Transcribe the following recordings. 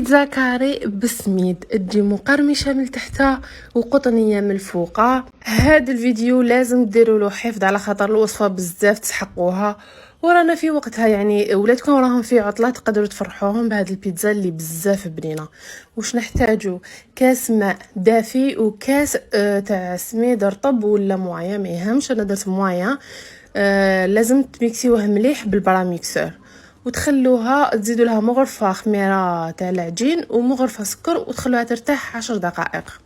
بيتزا كاري بسميد تجي مقرمشه من تحتها وقطنيه من الفوقه. هذا الفيديو لازم ديروا له حفظ على خاطر الوصفه بزاف تسحقوها، ورانا في وقتها يعني ولادكم راهم في عطله تقدروا تفرحوهم بهذه البيتزا اللي بزاف بنينه. واش نحتاجو؟ كاس ماء دافي وكاس تاع سميد رطب ولا مويه، ما يهمش، انا درت مويه. لازم تميكسيوه مليح بالبراميكسور وتخلوها، تزيدوا لها مغرفه خميره تاع العجين ومغرفه سكر وتخلوها ترتاح 10 دقائق.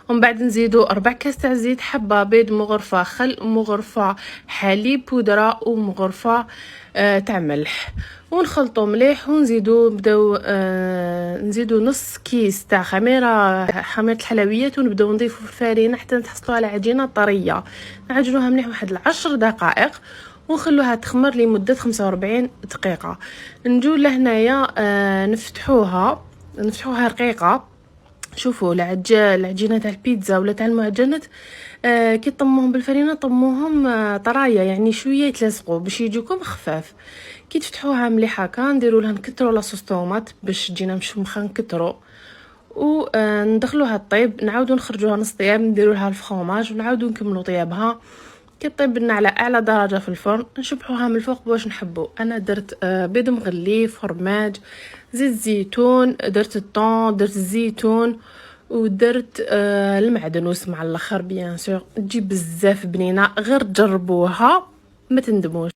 ومن بعد نزيدوا 4 كاس تاع زيت، حبه بيض، مغرفه خل، مغرفه حليب بودره ومغرفه تاع ملح، ونخلطوا مليح ونزيدوا نزيدوا نص كيس تاع خميره الحلويات، ونبداو نضيفوا الفرينه حتى نحصلوا على عجينه طريه. نعجنوها مليح واحد 10 دقائق ونخلوها تخمر لمده 45 دقيقه. نجو لهنايا نفتحوها رقيقه. شوفوا العجينه تاع البيتزا ولا تاع المعجنات كي طموهم بالفرينه طموهم طرايه، يعني شويه يتلصقوا باش يجوكم خفاف. كي تفتحوها مليح هكا نديروا لها نكتروا لاصوص طوماط باش تجينا مشمخه، نكتروا وندخلوها طيب، نعاودوا نخرجوها نص طياب، نديروا لها الفرomاج ونعاودوا نكملوا طيابها. كي طيب لنا على اعلى درجه في الفرن نشبحوها من الفوق واش نحبوا. انا درت بيض مغلي، فرماج، زيت زيتون، درت الطون، درت الزيتون، ودرت المعدنوس مع الاخر بيان سور. تجي بزاف بنينه، غير تجربوها ما تندموش.